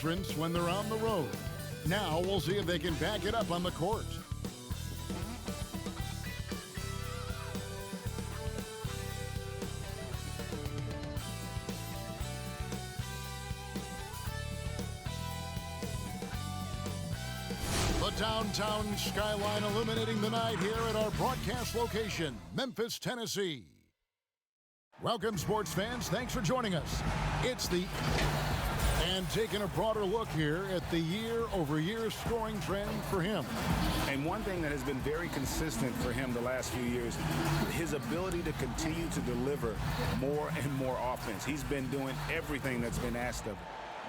entrance when they're on the road. Now we'll see if they can back it up on the court. The downtown skyline illuminating the night here at our broadcast location, Memphis, Tennessee. Welcome, sports fans. Thanks for joining us. It's the... And taking a broader look here at the year-over-year scoring trend for him. And one thing that has been very consistent for him the last few years, his ability to continue to deliver more and more offense. He's been doing everything that's been asked of him.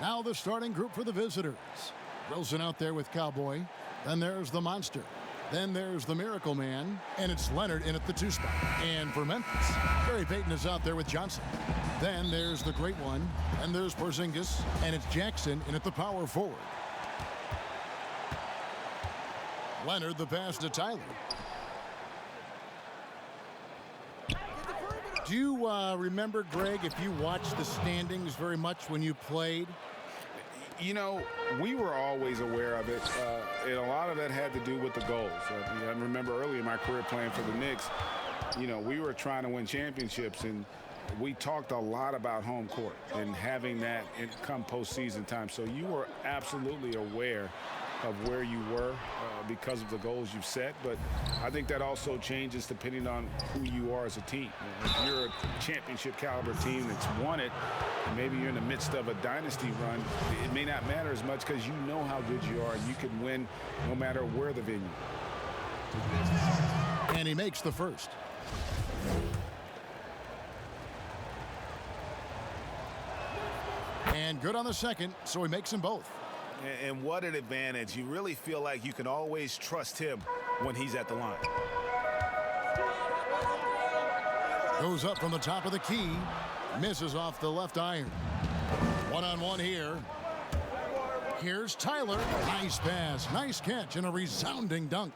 Now the starting group for the visitors. Wilson out there with Cowboy. Then there's the Monster. Then there's the Miracle Man. And it's Leonard in at the 2 spot. And for Memphis, Gary Payton is out there with Johnson. Then there's the Great One. And there's Porzingis. And it's Jackson in at the power forward. Leonard the pass to Tyler. Do you remember, Greg, if you watched the standings very much when you played? You know, we were always aware of it, and a lot of that had to do with the goals. I remember early in my career playing for the Knicks, you know, we were trying to win championships, and we talked a lot about home court and having that come postseason time. So you were absolutely aware of where you were because of the goals you've set, but I think that also changes depending on who you are as a team. If you're a championship caliber team that's won it, and maybe you're in the midst of a dynasty run, it may not matter as much because you know how good you are and you can win no matter where the venue. And he makes the first. And good on the second, so he makes them both. And what an advantage. You really feel like you can always trust him when he's at the line. Goes up from the top of the key. Misses off the left iron. One-on-one here. Here's Tyler. Nice pass, nice catch, and a resounding dunk.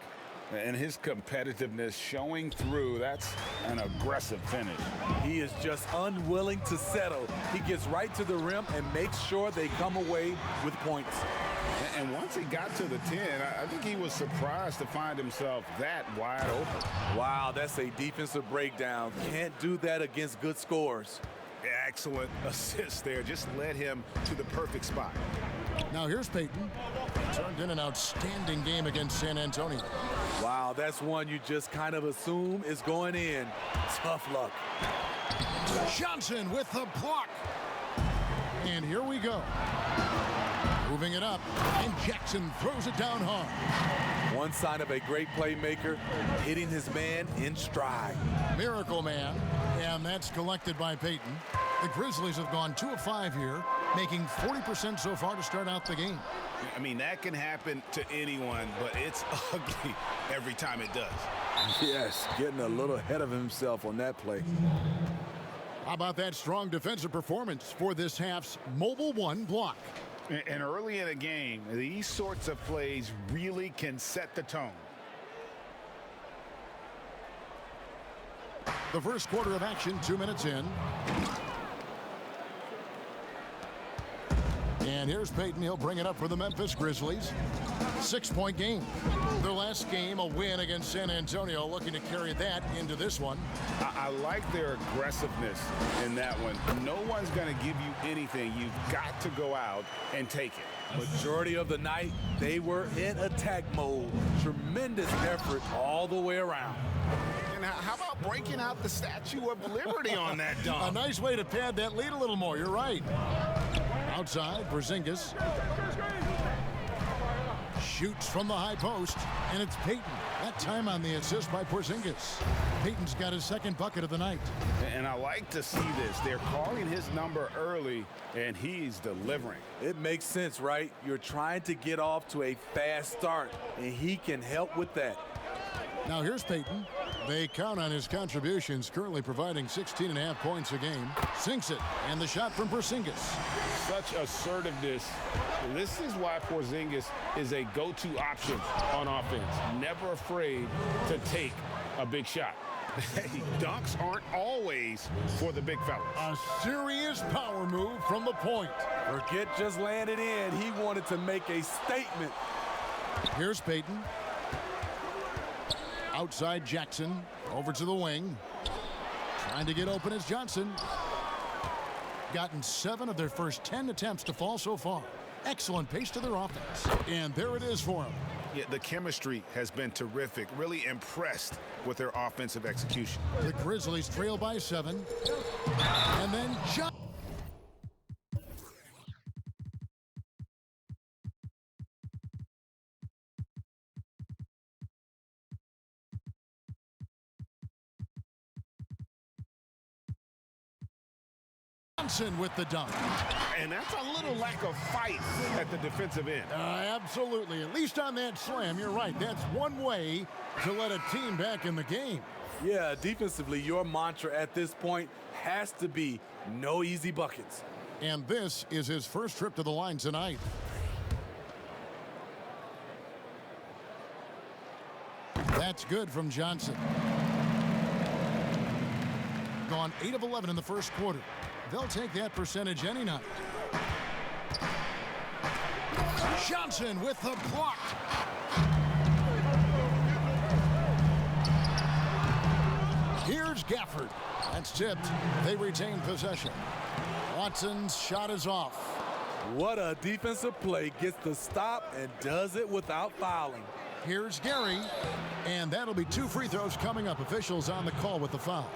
And his competitiveness showing through. That's an aggressive finish. He is just unwilling to settle. He gets right to the rim and makes sure they come away with points. And once he got to the 10, I think he was surprised to find himself that wide open. Wow, that's a defensive breakdown. Can't do that against good scores. Excellent assist there. Just led him to the perfect spot. Now here's Peyton. Turned in an outstanding game against San Antonio. Wow, that's one you just kind of assume is going in. Tough luck. Johnson with the block. And here we go. Moving it up, and Jackson throws it down hard. One sign of a great playmaker, hitting his man in stride. Miracle Man, and that's collected by Peyton. The Grizzlies have gone 2 of 5 here, making 40% so far to start out the game. I mean, that can happen to anyone, but it's ugly every time it does. Yes, getting a little ahead of himself on that play. How about that strong defensive performance for this half's Mobile One block? And early in a game, these sorts of plays really can set the tone. The first quarter of action, 2 minutes in. And here's Peyton. He'll bring it up for the Memphis Grizzlies. 6-point game. Their last game, a win against San Antonio, looking to carry that into this one. I like their aggressiveness in that one. No one's going to give you anything. You've got to go out and take it. Majority of the night, they were in attack mode. Tremendous effort all the way around. And how about breaking out the Statue of Liberty on that dunk? A nice way to pad that lead a little more. You're right. Outside, Porzingis shoots from the high post, and it's Peyton. That time on the assist by Porzingis. Peyton's got his second bucket of the night. And I like to see this. They're calling his number early, and he's delivering. It makes sense, right? You're trying to get off to a fast start, and he can help with that. Now here's Peyton. They count on his contributions, currently providing 16.5 points a game. Sinks it, and the shot from Porzingis. Such assertiveness. This is why Porzingis is a go-to option on offense. Never afraid to take a big shot. Dunks aren't always for the big fellas. A serious power move from the point. Forget just laying it in. He wanted to make a statement. Here's Peyton. Outside Jackson. Over to the wing. Trying to get open is Johnson. Gotten 7 of their first 10 attempts to fall so far. Excellent pace to their offense. And there it is for them. Yeah, the chemistry has been terrific. Really impressed with their offensive execution. The Grizzlies trail by 7. And then Johnson with the dunk. And that's a little lack of fight at the defensive end. Absolutely. At least on that slam, you're right. That's one way to let a team back in the game. Yeah, defensively, your mantra at this point has to be no easy buckets. And this is his first trip to the line tonight. That's good from Johnson. Gone 8 of 11 in the first quarter. They'll take that percentage any night. Johnson with the block. Here's Gafford. That's tipped. They retain possession. Watson's shot is off. What a defensive play. Gets the stop and does it without fouling. Here's Gary. And that'll be 2 free throws coming up. Officials on the call with the foul.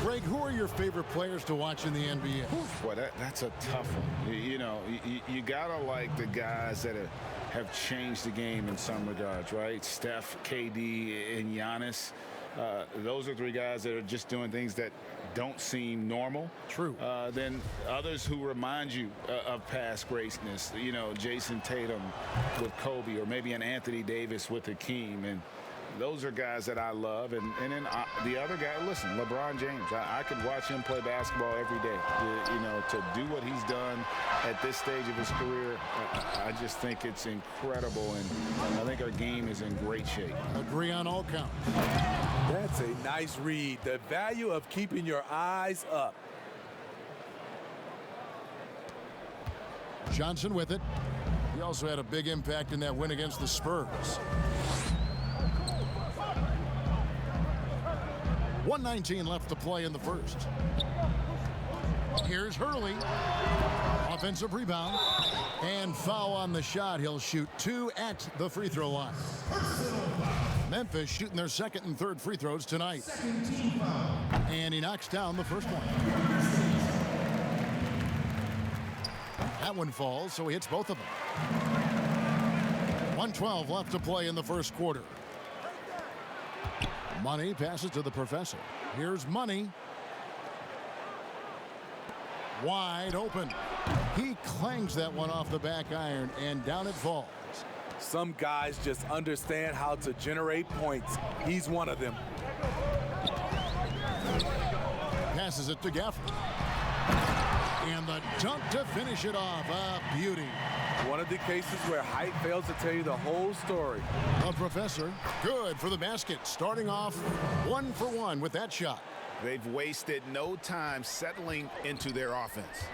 Greg, who are your favorite players to watch in the NBA? Boy, that's a tough one. You gotta like the guys that have changed the game in some regards, right? Steph, KD, and Giannis. Those are 3 guys that are just doing things that don't seem normal. True. Then others who remind you of past greatness. Jason Tatum with Kobe, or maybe an Anthony Davis with Hakeem. And those are guys that I love. And then the other guy, listen, LeBron James. I could watch him play basketball every day. To do what he's done at this stage of his career, I just think it's incredible. And I think our game is in great shape. Agree on all counts. That's a nice read. The value of keeping your eyes up. Johnson with it. He also had a big impact in that win against the Spurs. 1:19 left to play in the first. Here's Hurley. Offensive rebound. And foul on the shot. He'll shoot 2 at the free throw line. Memphis shooting their second and third free throws tonight. And he knocks down the first one. That one falls, so he hits both of them. 1:12 left to play in the first quarter. Money passes to the professor. Here's Money. Wide open. He clangs that one off the back iron, and down it falls. Some guys just understand how to generate points. He's one of them. Passes it to Gafford. And the dunk to finish it off. A beauty. One of the cases where height fails to tell you the whole story. The professor, good for the basket. Starting off 1 for 1 with that shot. They've wasted no time settling into their offense.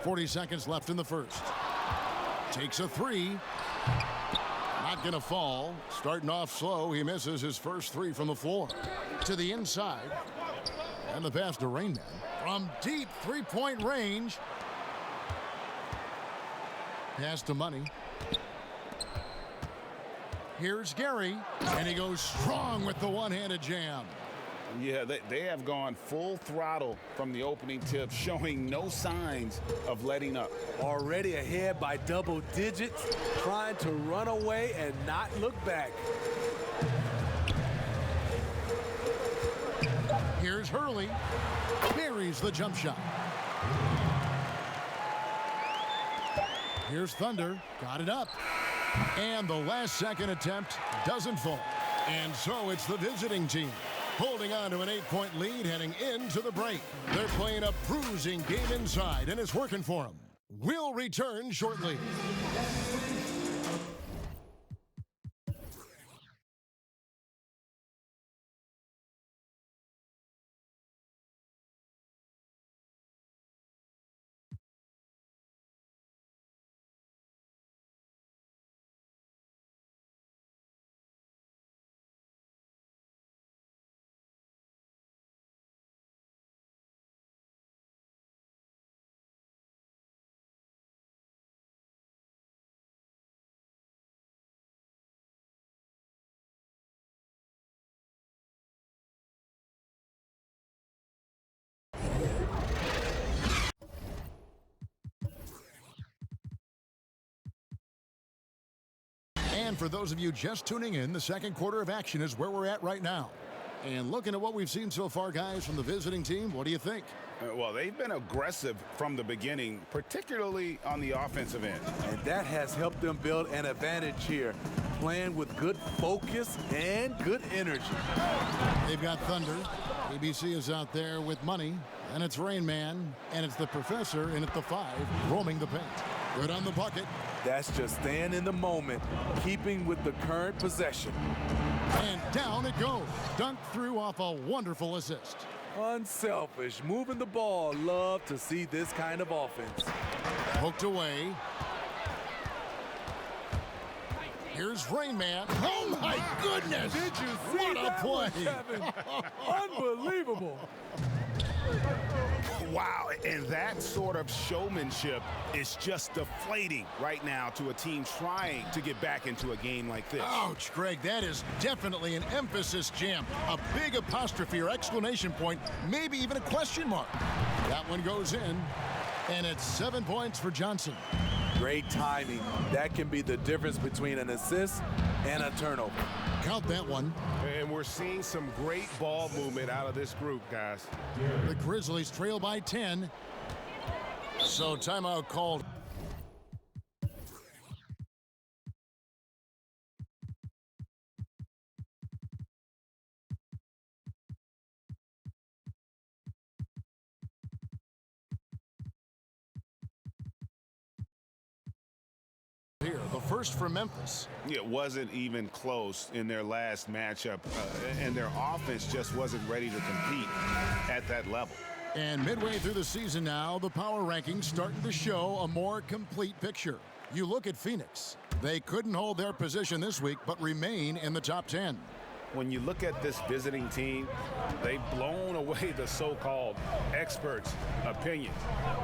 40 seconds left in the first. Takes a 3. Not going to fall. Starting off slow. He misses his first 3 from the floor. To the inside. And the pass to Rainman. From deep 3-point range. Pass to Money. Here's Gary. And he goes strong with the one-handed jam. Yeah, they have gone full throttle from the opening tip, showing no signs of letting up. Already ahead by double digits, trying to run away and not look back. Here's Hurley. Buries the jump shot. Here's Thunder. Got it up. And the last second attempt doesn't fall. And so it's the visiting team holding on to an 8-point lead heading into the break. They're playing a bruising game inside, and it's working for them. We'll return shortly. And for those of you just tuning in, the second quarter of action is where we're at right now. And looking at what we've seen so far, guys, from the visiting team, what do you think? Well, they've been aggressive from the beginning, particularly on the offensive end. And that has helped them build an advantage here, playing with good focus and good energy. They've got Thunder. ABC is out there with money. And it's Rain Man. And it's the Professor in at the 5, roaming the paint. Good on the bucket. That's just staying in the moment, keeping with the current possession. And down it goes. Dunked through off a wonderful assist. Unselfish, moving the ball. Love to see this kind of offense. Poked away. Here's Rain Man. Oh, my goodness. Did you see what a that play. one, Kevin? Unbelievable. Wow, and that sort of showmanship is just deflating right now to a team trying to get back into a game like this. Ouch, Greg, that is definitely an emphasis jam. A big apostrophe or exclamation point, maybe even a question mark. That one goes in, and it's 7 points for Johnson. Great timing. That can be the difference between an assist and a turnover. Count that one. And we're seeing some great ball movement out of this group, guys. The Grizzlies trail by 10. So timeout called. Here, the first for Memphis. It wasn't even close in their last matchup, and their offense just wasn't ready to compete at that level. And midway through the season now, the power rankings starting to show a more complete picture. You look at Phoenix. They couldn't hold their position this week, but remain in the top 10. When you look at this visiting team, they've blown away the so-called experts' opinion.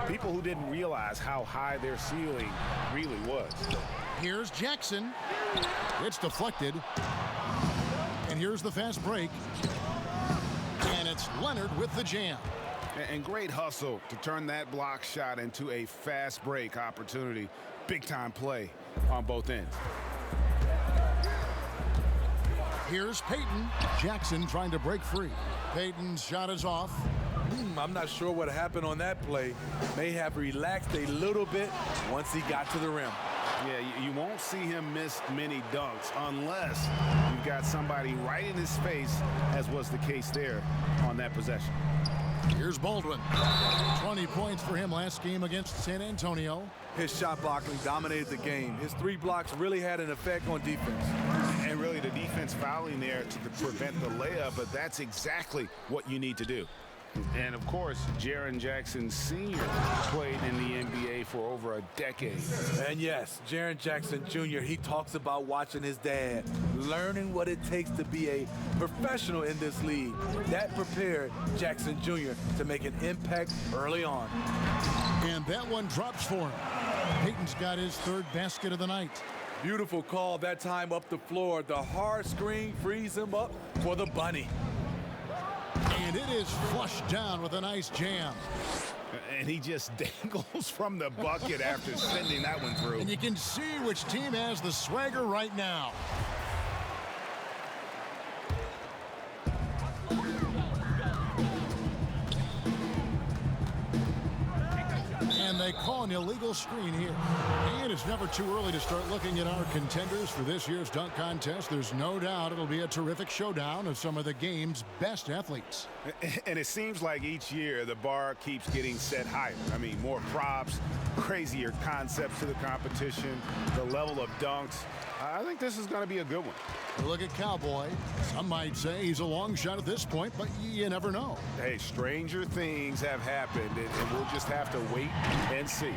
People who didn't realize how high their ceiling really was. Here's Jackson. It's deflected. And here's the fast break. And it's Leonard with the jam. And great hustle to turn that block shot into a fast break opportunity. Big time play on both ends. Here's Peyton. Jackson trying to break free. Peyton's shot is off. I'm not sure what happened on that play. May have relaxed a little bit once he got to the rim. Yeah, you won't see him miss many dunks unless you've got somebody right in his face, as was the case there on that possession. Here's Baldwin. 20 points for him last game against San Antonio. His shot blocking dominated the game. His 3 blocks really had an effect on defense. And really the defense fouling there to prevent the layup, but that's exactly what you need to do. And of course, Jaren Jackson Sr. played in the NBA for over a decade. And yes, Jaren Jackson Jr., he talks about watching his dad, learning what it takes to be a professional in this league. That prepared Jackson Jr. to make an impact early on. And that one drops for him. Peyton's got his 3rd basket of the night. Beautiful call that time up the floor. The hard screen frees him up for the bunny. And it is flushed down with a nice jam. And he just dangles from the bucket after sending that one through. And you can see which team has the swagger right now. And they call an illegal screen here. And it's never too early to start looking at our contenders for this year's dunk contest. There's no doubt it'll be a terrific showdown of some of the game's best athletes. And it seems like each year the bar keeps getting set higher. I mean, more props, crazier concepts to the competition, the level of dunks. I think this is going to be a good one. Look at Cowboy. Some might say he's a long shot at this point, but you never know. Hey, stranger things have happened, and we'll just have to wait and see.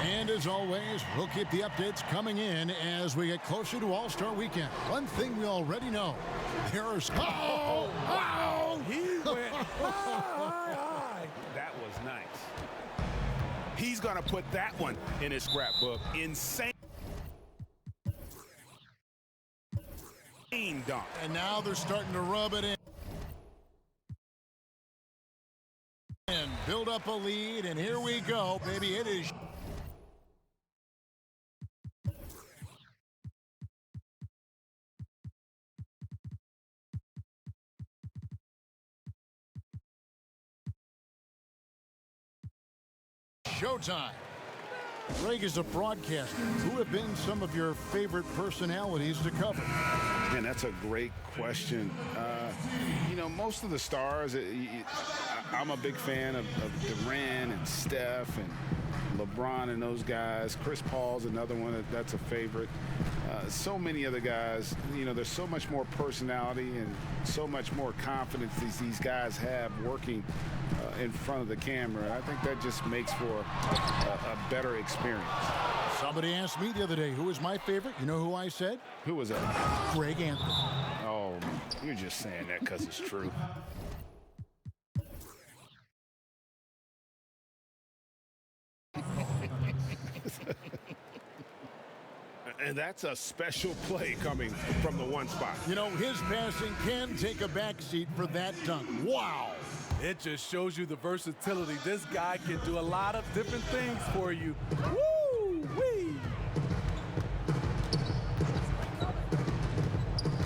And as always, we'll keep the updates coming in as we get closer to All-Star Weekend. One thing we already know, there are... He went high. That was nice. He's going to put that one in his scrapbook. Insane dunk. And now they're starting to rub it in. And build up a lead, and here we go, baby. It is showtime. Greg, is a broadcaster, who have been some of your favorite personalities to cover? Man, that's a great question. You know, most of the stars, I'm a big fan of Durant and Steph and LeBron and those guys. Chris Paul's another one that's a favorite. So many other guys, you know, there's so much more personality and so much more confidence these guys have working in front of the camera. I think that just makes for a better experience. Somebody asked me the other day, who is my favorite? You know who I said? Who was that? Greg Anthony. Oh, you're just saying that because it's true. And that's a special play coming from the one spot. You know, his passing can take a backseat for that dunk. Wow. It just shows you the versatility. This guy can do a lot of different things for you. Woo-wee!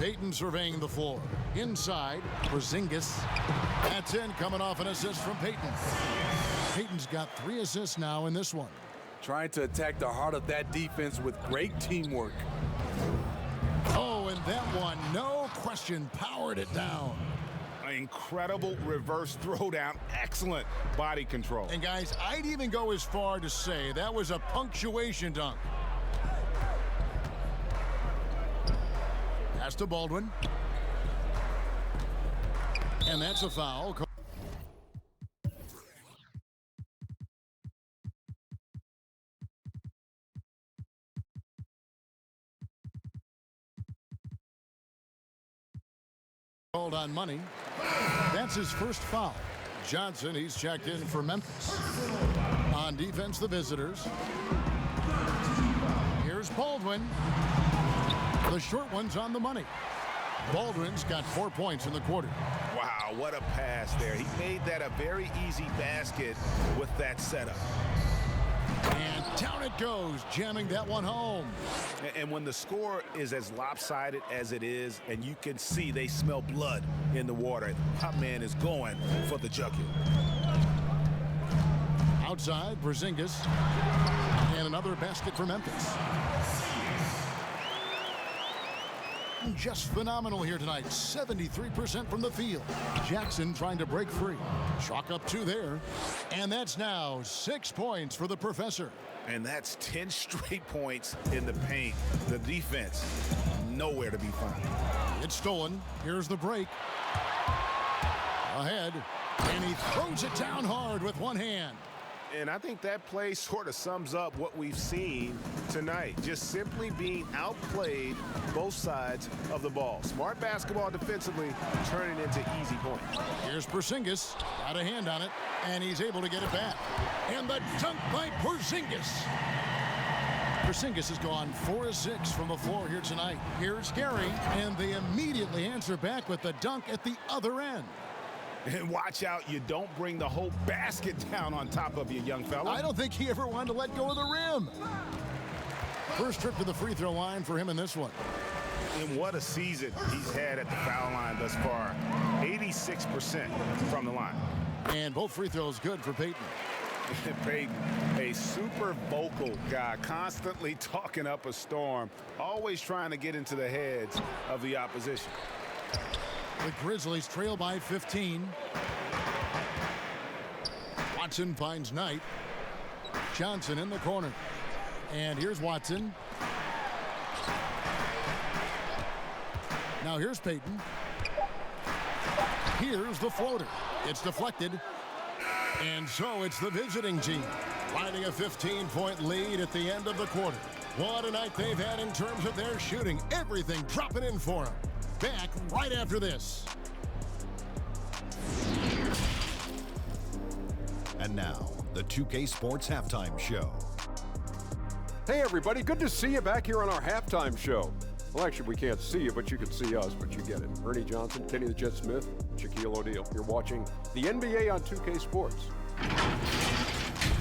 Peyton surveying the floor. Inside, Porzingis. That's in, coming off an assist from Peyton. Peyton's got 3 assists now in this one. Trying to attack the heart of that defense with great teamwork. Oh, and that one, no question, powered it down. Incredible reverse throwdown. Excellent body control. And guys, I'd even go as far to say that was a punctuation dunk. Pass to Baldwin. And that's a foul. Called on money. That's his first foul. Johnson, he's checked in for Memphis. On defense, the visitors. Here's Baldwin. The short one's on the money. Baldwin's got 4 points in the quarter. Wow, what a pass there. He made that a very easy basket with that setup. And down it goes, jamming that one home. And when the score is as lopsided as it is, and you can see they smell blood in the water, that man is going for the jugular. Outside, Porzingis. And another basket for Memphis. Just phenomenal here tonight. 73% from the field. Jackson trying to break free. Chalk up 2 there. And that's now 6 points for the professor. And that's 10 straight points in the paint. The defense, nowhere to be found. It's stolen. Here's the break. Ahead. And he throws it down hard with one hand. And I think that play sort of sums up what we've seen tonight. Just simply being outplayed both sides of the ball. Smart basketball defensively, turning into easy points. Here's Porzingis. Got a hand on it, and he's able to get it back. And the dunk by Porzingis. Porzingis has gone 4 of 6 from the floor here tonight. Here's Gary, and they immediately answer back with the dunk at the other end. And watch out, you don't bring the whole basket down on top of you, young fella. I don't think he ever wanted to let go of the rim. First trip to the free throw line for him in this one. And what a season he's had at the foul line thus far. 86% from the line. And both free throws good for Peyton. Peyton, a super vocal guy, constantly talking up a storm, always trying to get into the heads of the opposition. The Grizzlies trail by 15. Watson finds Knight. Johnson in the corner. And here's Watson. Now here's Peyton. Here's the floater. It's deflected. And so it's the visiting team riding a 15-point lead at the end of the quarter. What a night they've had in terms of their shooting. Everything dropping in for them. Back right after this. And now, the 2K Sports Halftime Show. Hey everybody, good to see you back here on our halftime show. Well, actually, we can't see you, but you can see us, but you get it. Ernie Johnson, Kenny the Jet Smith, Shaquille O'Neal. You're watching the NBA on 2K Sports.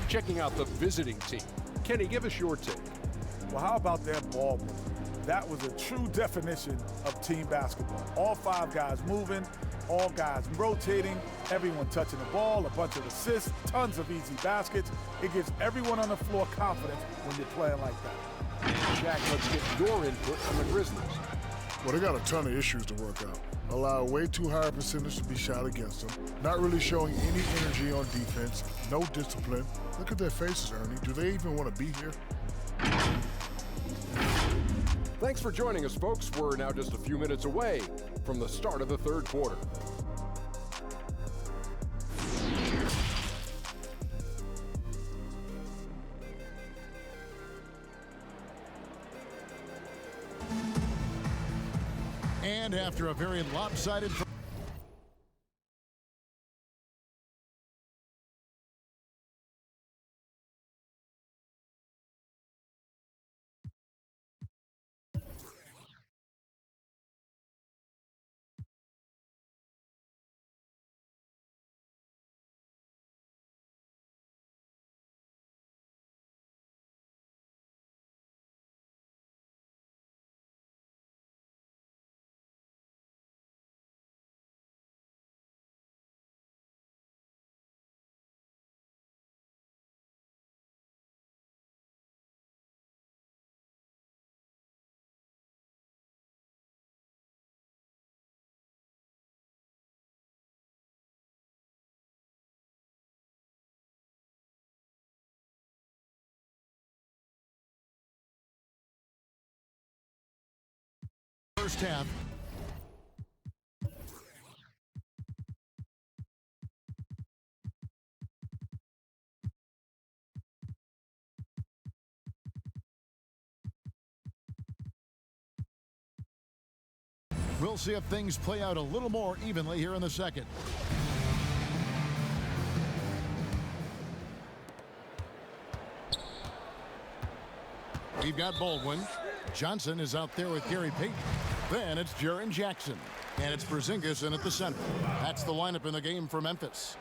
Checking out the visiting team. Kenny, give us your take. Well, how about that ball movement? That was a true definition of team basketball. All 5 guys moving, All guys rotating, everyone touching the ball, a bunch of assists, tons of easy baskets. It gives everyone on the floor confidence when you're playing like that. Shaq, let's get your input on the Grizzlies. Well, they got a ton of issues to work out. Allow way too high a percentage to be shot against them. Not really showing any energy on defense. No discipline. Look at their faces, Ernie. Do they even want to be here? Thanks for joining us, folks. We're now just a few minutes away from the start of the third quarter. And after a very lopsided... First half. We'll see if things play out a little more evenly here in the second. We've got Baldwin. Johnson is out there with Gary Peyton. Then it's Jaren Jackson. And it's Porzingis in at the center. That's the lineup in the game for Memphis.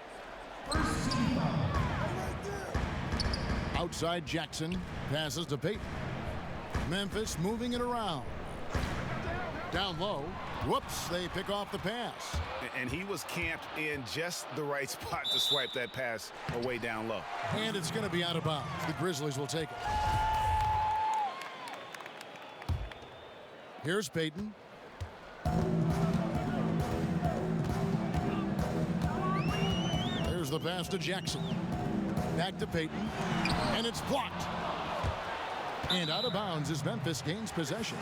Outside Jackson. Passes to Peyton. Memphis moving it around. Down low. Whoops, they pick off the pass. And he was camped in just the right spot to swipe that pass away down low. And it's going to be out of bounds. The Grizzlies will take it. Here's Peyton. There's the pass to Jackson. Back to Peyton. And it's blocked. And out of bounds as Memphis gains possession.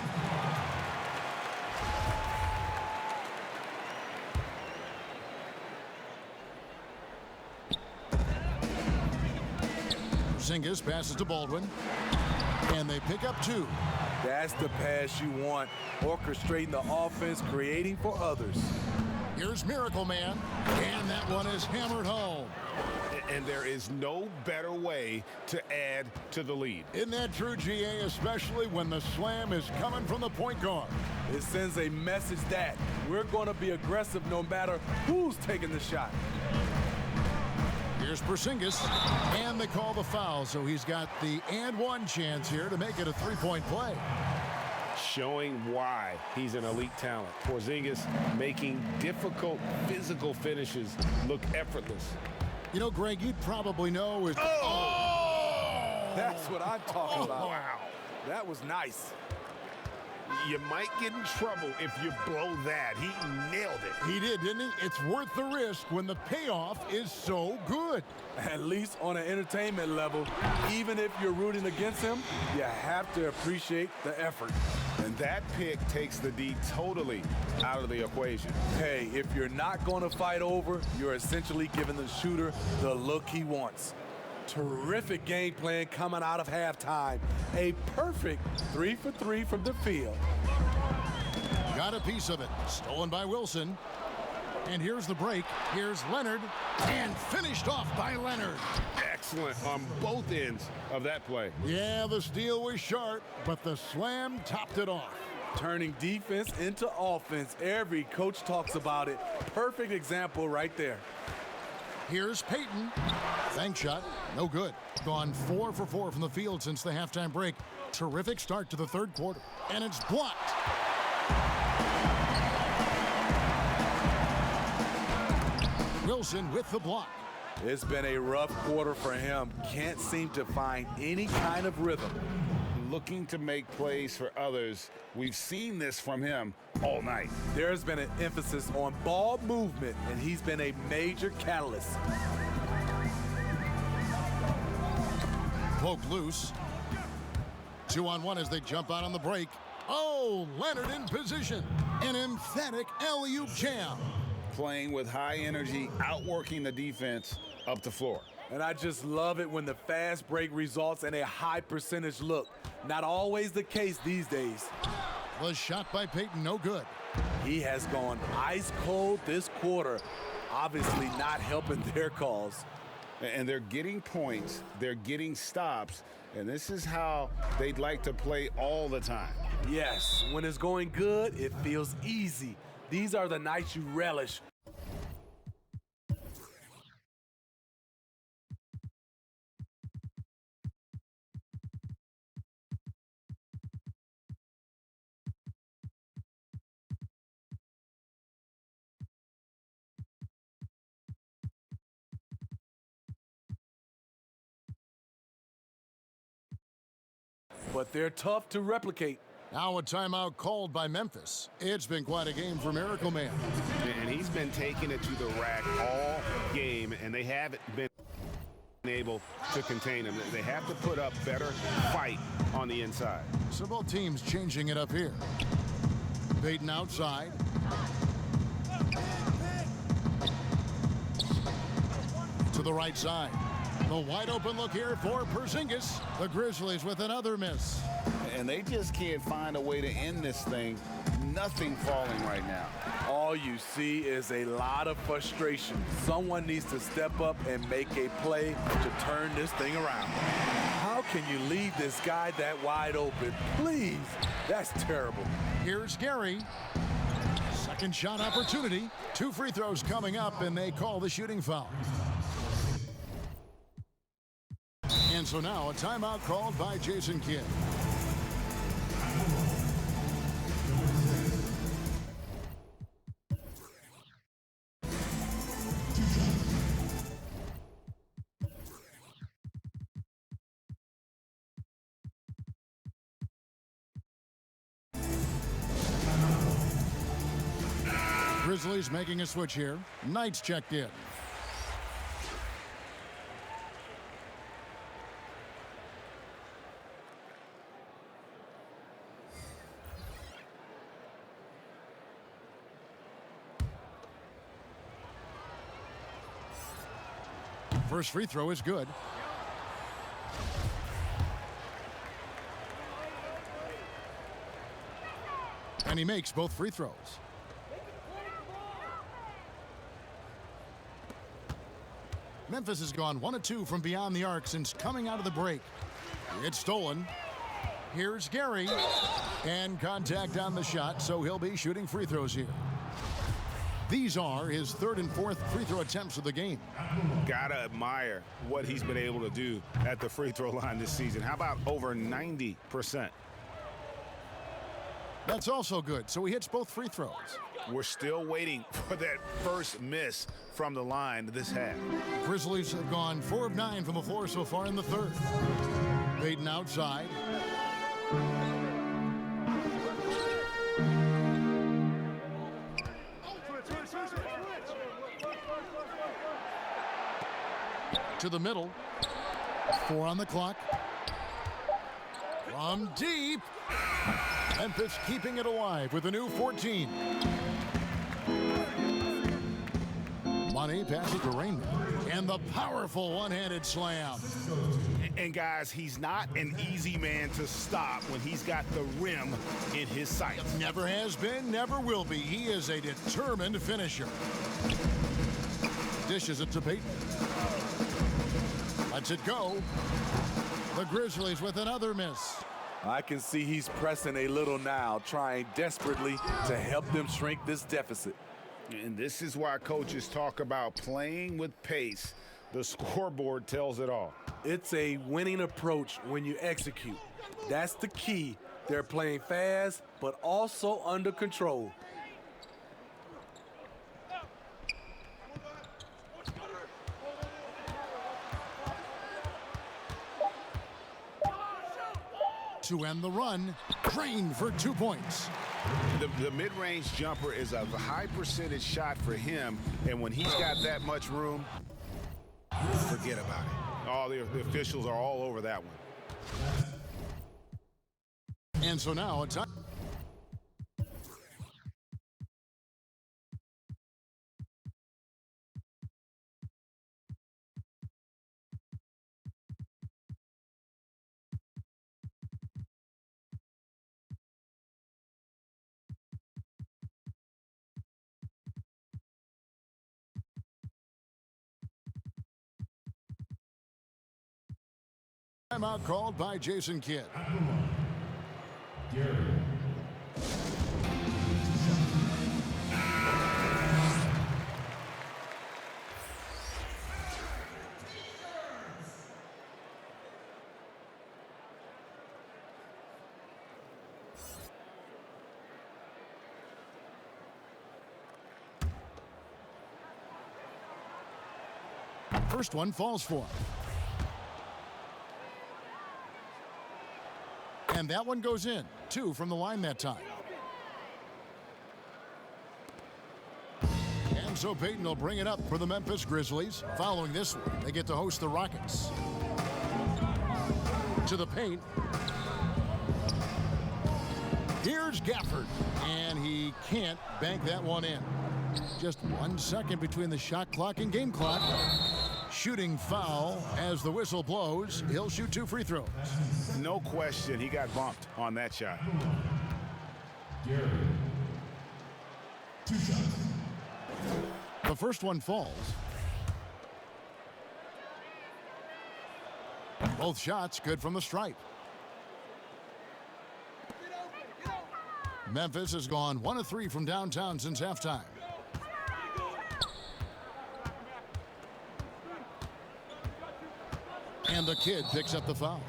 Porzingis passes to Baldwin. And they pick up two. That's the pass you want. Orchestrating the offense, creating for others. Here's Miracle Man. And that one is hammered home. And there is no better way to add to the lead. Isn't that true, GA, especially when the slam is coming from the point guard? It sends a message that we're going to be aggressive no matter who's taking the shot. Here's Porzingis, and they call the foul, so he's got the and one chance here to make it a three-point play. Showing why he's an elite talent. Porzingis making difficult physical finishes look effortless. You know, Greg, you'd probably know is... Oh! That's what I'm talking about. Wow. That was nice. You might get in trouble if you blow that. He nailed it. He did, didn't he? It's worth the risk when the payoff is so good. At least on an entertainment level, even if you're rooting against him, you have to appreciate the effort. And that pick takes the D totally out of the equation. Hey, if you're not going to fight over, you're essentially giving the shooter the look he wants. Terrific game plan coming out of halftime. A perfect 3 for 3 from the field. Got a piece of it. Stolen by Wilson. And here's the break. Here's Leonard. And finished off by Leonard. Excellent on both ends of that play. Yeah, the steal was sharp, but the slam topped it off. Turning defense into offense. Every coach talks about it. Perfect example right there. Here's Peyton. Bank shot, no good. Gone 4 for 4 from the field since the halftime break. Terrific start to the third quarter. And it's blocked. Wilson with the block. It's been a rough quarter for him. Can't seem to find any kind of rhythm. Looking to make plays for others. We've seen this from him all night. There's been an emphasis on ball movement, and he's been a major catalyst. Poke loose. 2-on-1 as they jump out on the break. Oh, Leonard in position. An emphatic alley-oop jam. Playing with high energy, outworking the defense up the floor. And I just love it when the fast break results in a high percentage look. Not always the case these days. The shot by Peyton, no good. He has gone ice cold this quarter, obviously not helping their cause. And they're getting points, they're getting stops, and this is how they'd like to play all the time. Yes, when it's going good, it feels easy. These are the nights you relish. But they're tough to replicate. Now a timeout called by Memphis. It's been quite a game for Miracle Man. And he's been taking it to the rack all game, and they haven't been able to contain him. They have to put up better fight on the inside. So both teams changing it up here. Peyton outside. To the right side. The wide open look here for Porzingis. The Grizzlies with another miss. And they just can't find a way to end this thing. Nothing falling right now. All you see is a lot of frustration. Someone needs to step up and make a play to turn this thing around. How can you leave this guy that wide open? Please, that's terrible. Here's Gary. Second shot opportunity. 2 free throws coming up, and they call the shooting foul. And so now a timeout called by Jason Kidd. Grizzlies making a switch here. Knight's checked in. First free throw is good. And he makes both free throws. Memphis has gone 1 of 2 from beyond the arc since coming out of the break. It's stolen. Here's Gary. And contact on the shot, so he'll be shooting free throws here. These are his 3rd and 4th free throw attempts of the game. Gotta admire what he's been able to do at the free throw line this season. How about over 90%? That's also good, so he hits both free throws. We're still waiting for that first miss from the line this half. Grizzlies have gone 4 of 9 from the floor so far in the 3rd. Peyton outside. To the middle. 4 on the clock. From deep. Memphis keeping it alive with a new 14. Money passes to Rainman. And the powerful one-handed slam. And guys, he's not an easy man to stop when he's got the rim in his sights. Never has been, never will be. He is a determined finisher. Dishes it to Peyton. Lets it go. The Grizzlies with another miss. I can see he's pressing a little now, trying desperately to help them shrink this deficit. And this is why coaches talk about playing with pace. The scoreboard tells it all. It's a winning approach when you execute. That's the key. They're playing fast, but also under control. to end the run, drained for 2 points. The mid-range jumper is a high percentage shot for him, and when he's got that much room, forget about it. All the officials are all over that one. And so now it's time. Timeout called by Jason Kidd. First one falls for him. And that one goes in. 2 from the line that time. And so Peyton will bring it up for the Memphis Grizzlies. Following this one, they get to host the Rockets. To the paint. Here's Gafford. And he can't bank that one in. Just 1 second between the shot clock and game clock. Shooting foul as the whistle blows. He'll shoot 2 free throws. No question, he got bumped on that shot. 2 shots. The first one falls. Both shots good from the stripe. Memphis has gone 1 of 3 from downtown since halftime. And the kid picks up the foul.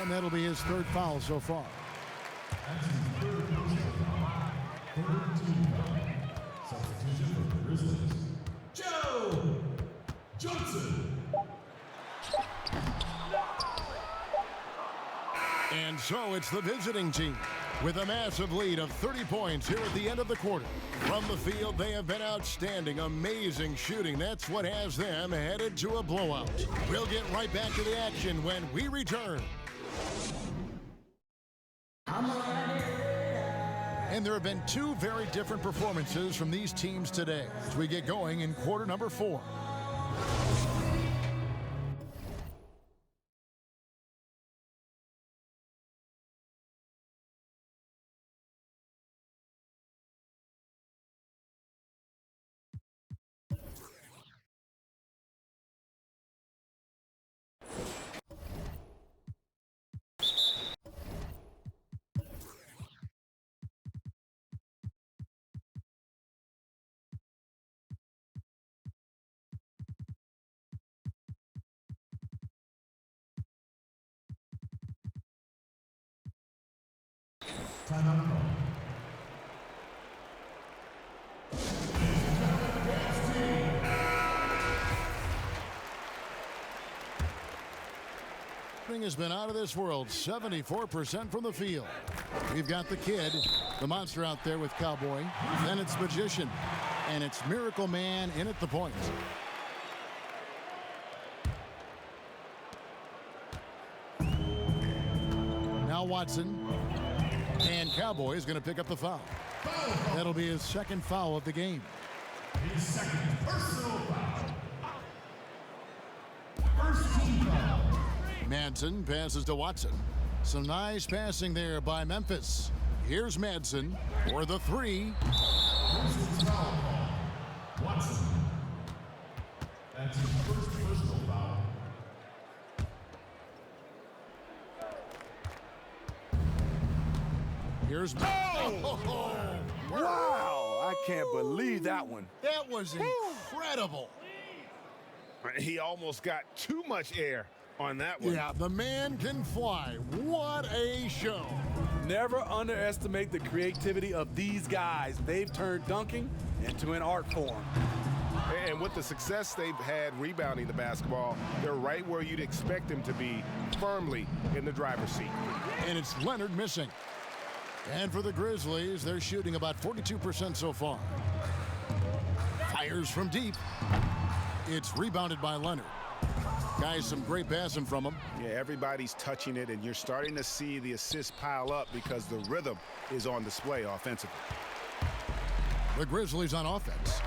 And that'll be his 3rd foul so far. Substitution for the Grizzlies. Joe Johnson. And so it's the visiting team with a massive lead of 30 points here at the end of the quarter. From the field, they have been outstanding, amazing shooting. That's what has them headed to a blowout. We'll get right back to the action when we return. And there have been 2 very different performances from these teams today as we get going in quarter number 4. Timeout call. Has been out of this world, 74% from the field. We've got the kid, the monster out there with Cowboy. Then it's Magician, and it's Miracle Man in at the point. Now Watson, and Cowboy is going to pick up the foul. That'll be his 2nd foul of the game. His 2nd personal foul. First team foul. Manson passes to Watson. Some nice passing there by Memphis. Here's Madsen for the 3. Watson. That's his 1st personal foul. Here's Wow, I can't believe that one. That was incredible. He almost got too much air on that one. Yeah, the man can fly. What a show. Never underestimate the creativity of these guys. They've turned dunking into an art form. And with the success they've had rebounding the basketball, they're right where you'd expect them to be, firmly in the driver's seat. And it's Leonard missing. And for the Grizzlies, they're shooting about 42% so far. Fires from deep. It's rebounded by Leonard. Guys, some great passing from him. Yeah, everybody's touching it, and you're starting to see the assists pile up because the rhythm is on display offensively. The Grizzlies on offense.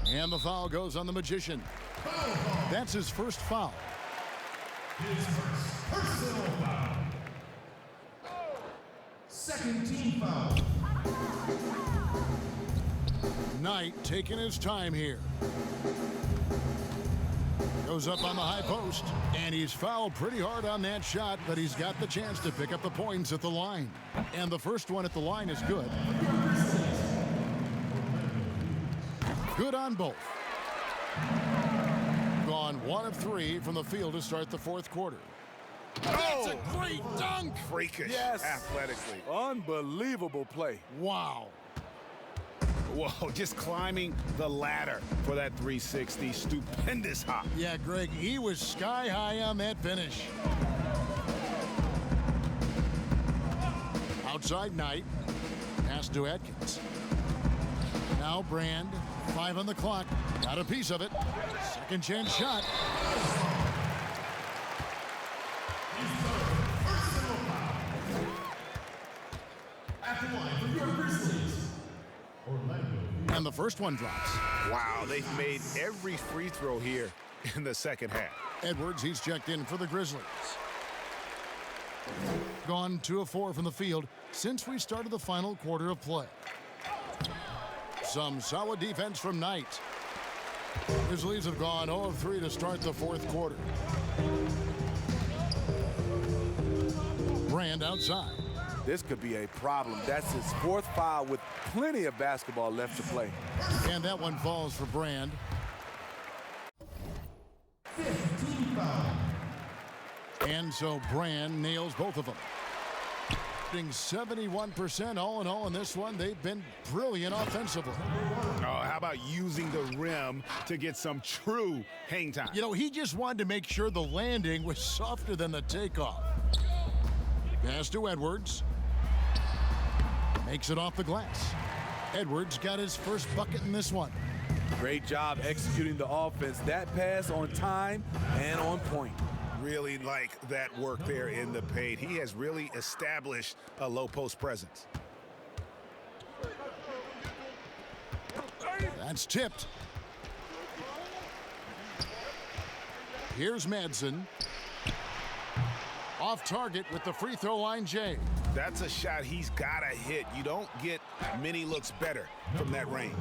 And the foul goes on the Magician. That's his first foul. His first personal foul. Second team foul. Knight taking his time here. Goes up on the high post, and he's fouled pretty hard on that shot, but he's got the chance to pick up the points at the line. And the first one at the line is good. Good on both. Gone 1 of 3 from the field to start the fourth quarter. That's a great dunk! Freakish, Yes. athletically. Unbelievable play. Wow. Whoa, just climbing the ladder for that 360. Stupendous hop. Yeah, Greg, he was sky high on that finish. Outside Knight. Pass to Atkins. Now Brand. 5 on the clock. Got a piece of it. Second chance shot. Personal foul. At the line for your Grizzlies. Orlando. And the first one drops. Wow, they've made every free throw here in the second half. Edwards, he's checked in for the Grizzlies. Gone 2 of 4 from the field since we started the final quarter of play. Some solid defense from Knight. Grizzlies have gone 0 of 3 to start the fourth quarter. Brand outside. This could be a problem. That's his fourth foul with plenty of basketball left to play. And that one falls for Brand. Fifth team foul. And so Brand nails both of them. 71% all in all in this one. They've been brilliant offensively. Oh, how about using the rim to get some true hang time? You know, he just wanted to make sure the landing was softer than the takeoff. Pass to Edwards. Makes it off the glass. Edwards got his first bucket in this one. Great job executing the offense. That pass on time and on point. Really like that work there in the paint. He has really established a low post presence. That's tipped. Here's Madsen. Off target with the free throw line, Jay. That's a shot he's got to hit. You don't get many looks better from that range.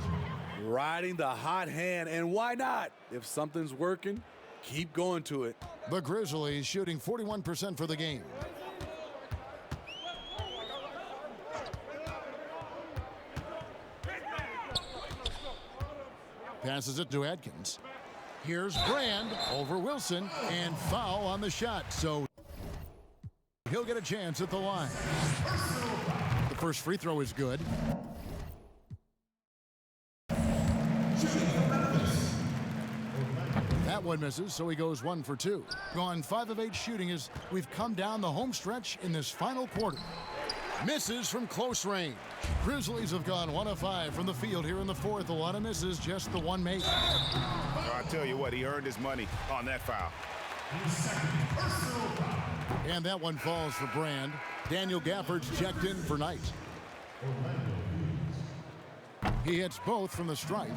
Riding the hot hand, and why not? If something's working, keep going to it. The Grizzlies shooting 41% for the game. Passes it to Atkins. Here's Brand over Wilson, and foul on the shot. So he'll get a chance at the line. The first free throw is good. That one misses, so he goes 1 for 2. Gone 5 of 8 shooting as we've come down the home stretch in this final quarter. Misses from close range. Grizzlies have gone 1 of 5 from the field here in the fourth. A lot of misses, just the one make. Oh, I tell you what, he earned his money on that foul. His second personal foul. And that one falls for Brand. Daniel Gafford's checked in for Knight. Orlando. He hits both from the stripe.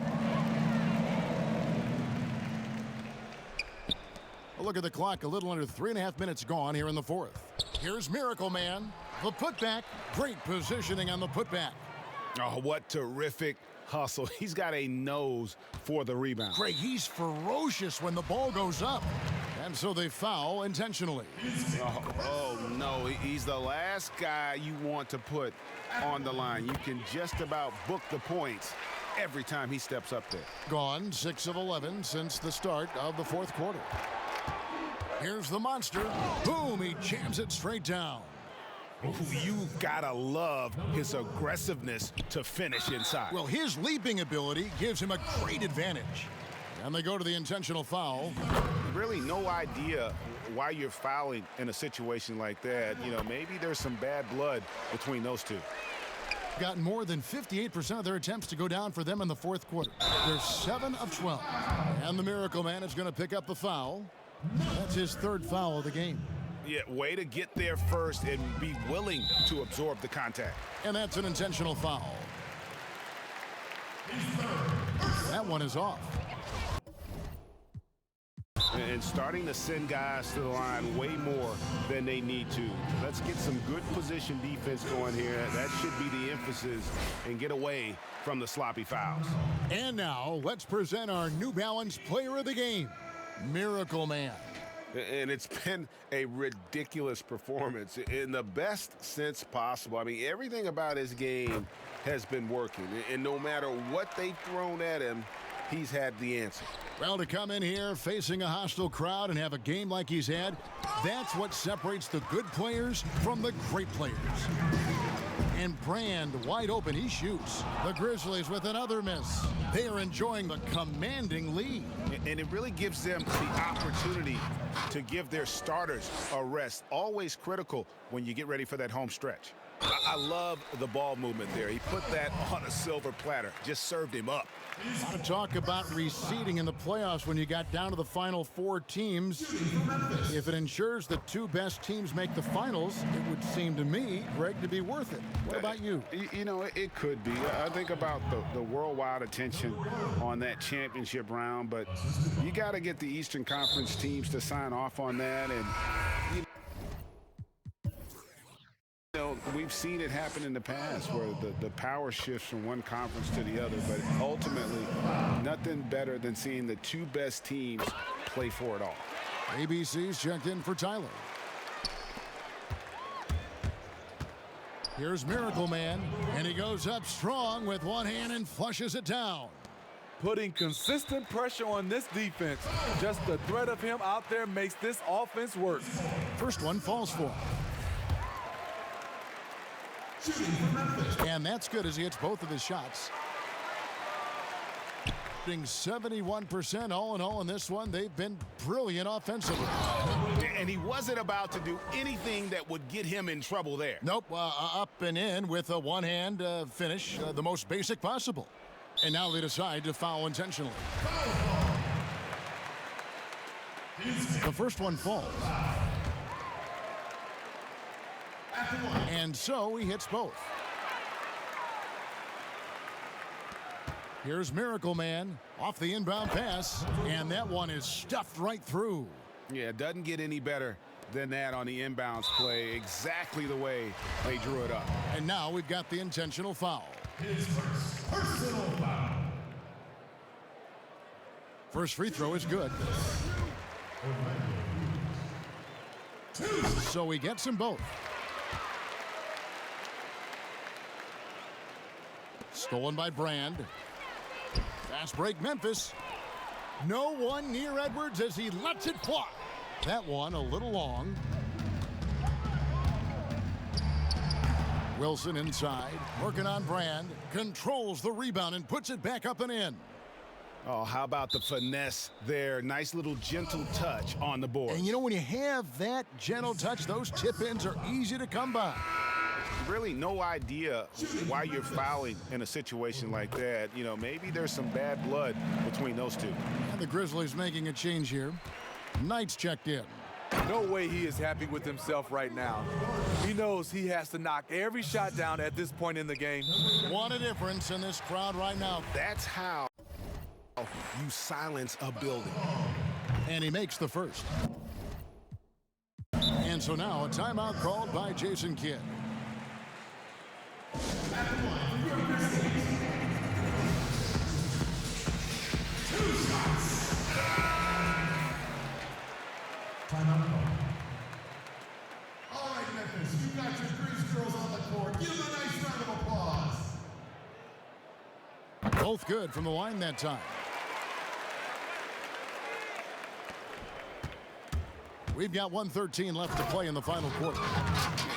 A look at the clock, a little under 3.5 minutes gone here in the fourth. Here's Miracle Man. The putback, great positioning on the putback. Oh, what terrific hustle. He's got a nose for the rebound. Greg, he's ferocious when the ball goes up. And so they foul intentionally. Oh, no, he's the last guy you want to put on the line. You can just about book the points every time he steps up there. Gone 6 of 11 since the start of the fourth quarter. Here's the monster. Boom, he jams it straight down. You gotta love his aggressiveness to finish inside. Well, his leaping ability gives him a great advantage. And they go to the intentional foul. Really no idea why you're fouling in a situation like that. You know, maybe there's some bad blood between those two. Gotten more than 58% of their attempts to go down for them in the fourth quarter. They're 7 of 12. And the Miracle Man is going to pick up the foul. That's his third foul of the game. Yeah, way to get there first and be willing to absorb the contact. And that's an intentional foul. That one is off. And starting to send guys to the line way more than they need to. Let's get some good position defense going here. That should be the emphasis, and get away from the sloppy fouls. And now let's present our New Balance Player of the Game, Miracle Man. And it's been a ridiculous performance in the best sense possible. I mean, everything about his game has been working. And no matter what they've thrown at him, he's had the answer. Well, to come in here facing a hostile crowd and have a game like he's had, that's what separates the good players from the great players. And Brand wide open, he shoots. The Grizzlies with another miss. They are enjoying the commanding lead. And it really gives them the opportunity to give their starters a rest. Always critical when you get ready for that home stretch. I love the ball movement there. He put that on a silver platter, just served him up. A lot of talk about reseeding in the playoffs when you got down to the final 4 teams. If it ensures the 2 best teams make the finals, it would seem to me, Greg, to be worth it. What about you? You know, it could be. I think about the worldwide attention on that championship round, but you got to get the Eastern Conference teams to sign off on that. And you know, we've seen it happen in the past where the power shifts from one conference to the other, but ultimately nothing better than seeing the 2 best teams play for it all. ABC's checked in for Tyler. Here's Miracle Man, and he goes up strong with one hand and flushes it down. Putting consistent pressure on this defense. Just the threat of him out there makes this offense work. First one falls for him. And that's good as he hits both of his shots. 71% all in all in this one. They've been brilliant offensively. And he wasn't about to do anything that would get him in trouble there. Nope, up and in with a one-hand finish, the most basic possible. And now they decide to foul intentionally. The first one falls. And so he hits both. Here's Miracle Man off the inbound pass, and that one is stuffed right through. Yeah, it doesn't get any better than that on the inbounds play, exactly the way they drew it up. And now we've got the intentional foul. His first personal foul. First free throw is good. So he gets them both. Stolen by Brand. Fast break Memphis. No one near Edwards as he lets it fly. That one a little long. Wilson inside, working on Brand, controls the rebound and puts it back up and in. Oh, how about the finesse there? Nice little gentle touch on the board. And you know, when you have that gentle touch, those tip-ins are easy to come by. Really no idea why you're fouling in a situation like that. You know, maybe there's some bad blood between those two. And the Grizzlies making a change here. Knight's checked in. No way he is happy with himself right now. He knows he has to knock every shot down at this point in the game. What a difference in this crowd right now. That's how you silence a building. And he makes the first. And so now a timeout called by Jason Kidd. Timeout call. All right, Memphis, you got your Grease girls on the court. Give them a nice round of applause. Both good from the line that time. We've got 1:13 left to play in the final quarter.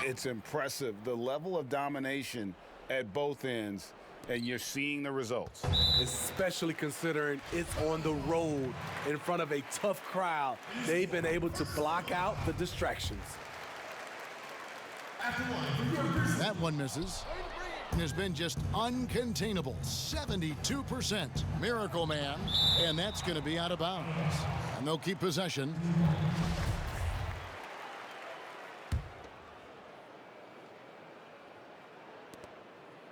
It's impressive, the level of domination at both ends, and you're seeing the results. Especially considering it's on the road in front of a tough crowd. They've been able to block out the distractions. That one misses. And has been just uncontainable, 72%. Miracle Man, and that's going to be out of bounds. And they'll keep possession.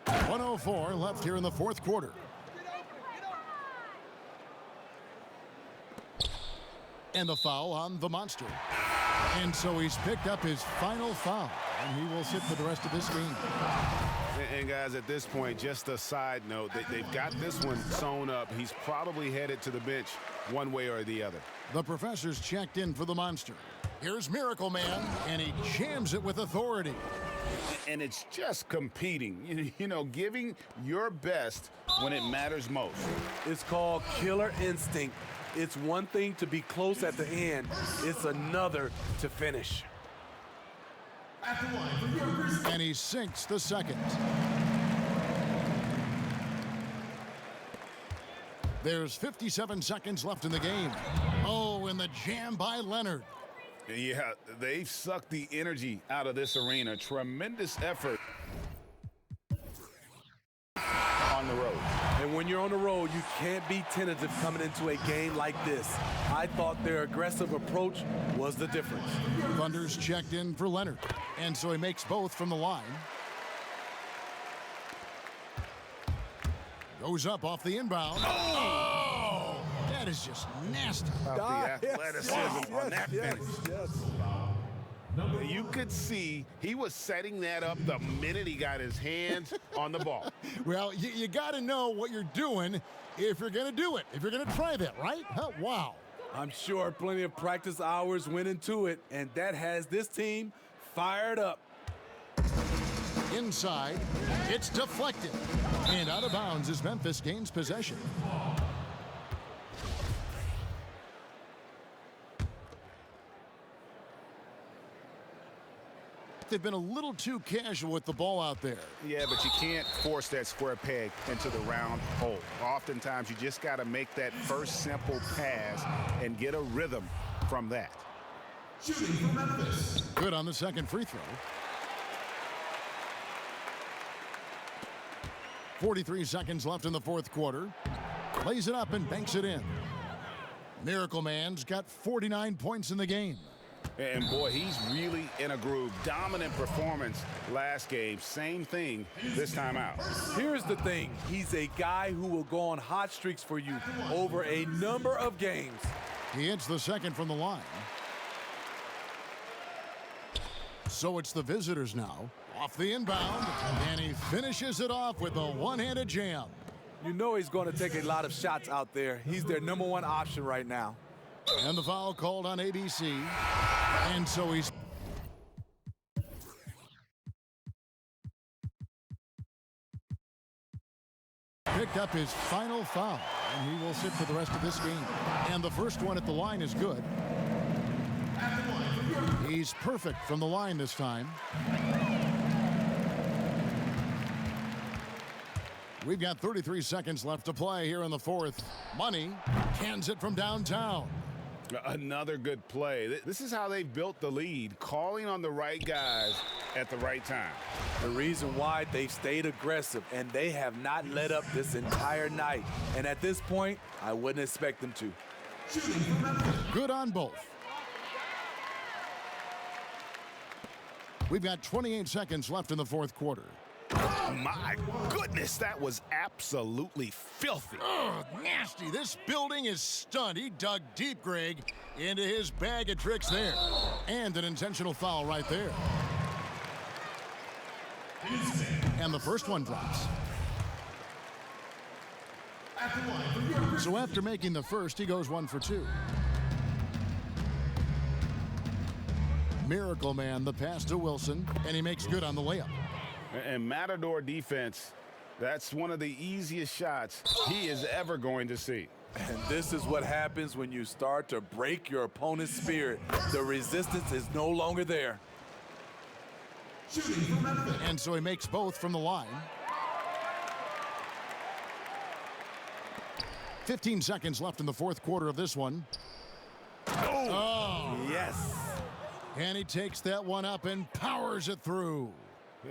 .104 left here in the fourth quarter. And the foul on the monster. And so he's picked up his final foul, and he will sit for the rest of this game. And guys, at this point, just a side note, they've got this one sewn up. He's probably headed to the bench one way or the other. The professor's checked in for the monster. Here's Miracle Man, and he jams it with authority. And it's just competing, you know, giving your best when it matters most. It's called killer instinct. It's one thing to be close at the end. It's another to finish. And he sinks the second. There's 57 seconds left in the game. Oh, and the jam by Leonard. Yeah, they've sucked the energy out of this arena. Tremendous effort on the road. And when you're on the road, you can't be tentative coming into a game like this. I thought their aggressive approach was the difference. Thunder's checked in for Leonard, and so he makes both from the line. Goes up off the inbound. Oh! That is just nasty. The athleticism on that finish. You could see he was setting that up the minute he got his hands on the ball. Well, you got to know what you're doing if you're going to do it, if you're going to try that, right? Huh, wow. I'm sure plenty of practice hours went into it, and that has this team fired up. Inside, it's deflected. And out of bounds as Memphis gains possession. They've been a little too casual with the ball out there. Yeah, but you can't force that square peg into the round hole. Oftentimes, you just got to make that first simple pass and get a rhythm from that. Shooting for Memphis. Good on the second free throw. 43 seconds left in the fourth quarter. Lays it up and banks it in. Miracle Man's got 49 points in the game. And boy, he's really in a groove. Dominant performance last game. Same thing this time out. Here's the thing. He's a guy who will go on hot streaks for you over a number of games. He hits the second from the line. So it's the visitors now. Off the inbound, and he finishes it off with a one-handed jam. You know he's going to take a lot of shots out there. He's their number one option right now. And the foul called on ABC. And so he's picked up his final foul, and he will sit for the rest of this game. And the first one at the line is good. He's perfect from the line this time. We've got 33 seconds left to play here in the fourth. Money cans it from downtown. Another good play. This is how they built the lead, calling on the right guys at the right time. The reason why they've stayed aggressive, and they have not let up this entire night. And at this point, I wouldn't expect them to. Good on both. We've got 28 seconds left in the fourth quarter. My goodness, that was absolutely filthy. Ugh, nasty. This building is stunned. He dug deep, Greg, into his bag of tricks there. And an intentional foul right there. And the first one drops. So after making the first, he goes 1 for 2. Miracle Man, the pass to Wilson, and he makes good on the layup. And Matador defense, that's one of the easiest shots he is ever going to see. And this is what happens when you start to break your opponent's spirit. The resistance is no longer there. shooting for Memphis. And so he makes both from the line. 15 seconds left in the fourth quarter of this one. Oh, Yes. and he takes that one up and powers it through.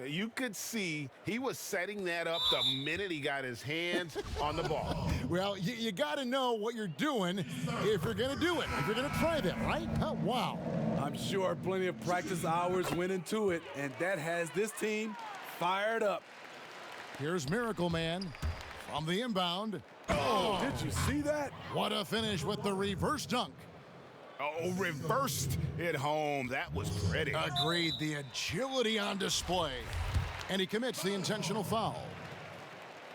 You could see he was setting that up the minute he got his hands on the ball. Well, you got to know what you're doing if you're going to do it, if you're going to try that, right? Wow. I'm sure plenty of practice hours went into it, and that has this team fired up. Here's Miracle Man from the inbound. Oh, did you see that? What a finish with the reverse dunk. Oh, reversed it home. That was pretty. Agreed, the agility on display. And he commits the intentional foul.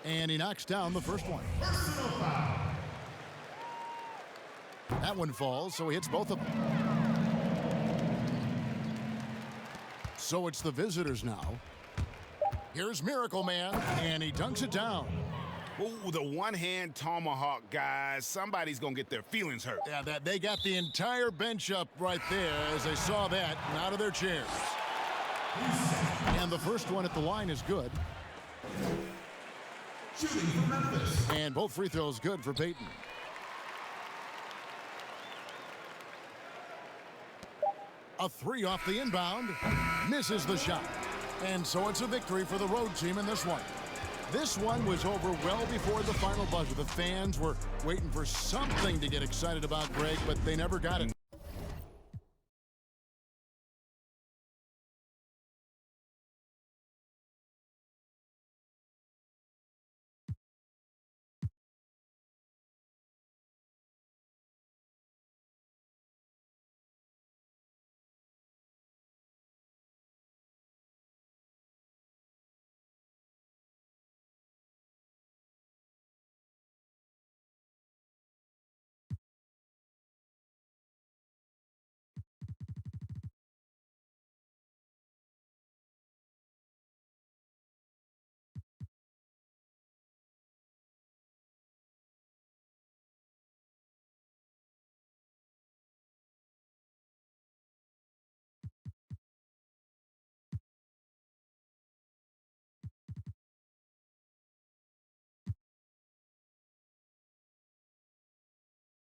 And he knocks down the first one. Personal foul. That one falls, so he hits both of them. So it's the visitors now. Here's Miracle Man, and he dunks it down. Ooh, the one-hand tomahawk, guys. Somebody's going to get their feelings hurt. Yeah, they got the entire bench up right there as they saw that and out of their chairs. And the first one at the line is good. Shooting for Memphis. And both free throws good for Peyton. A three off the inbound. Misses the shot. And so it's a victory for the road team in this one. This one was over well before the final buzzer. The fans were waiting for something to get excited about, Greg, but they never got it.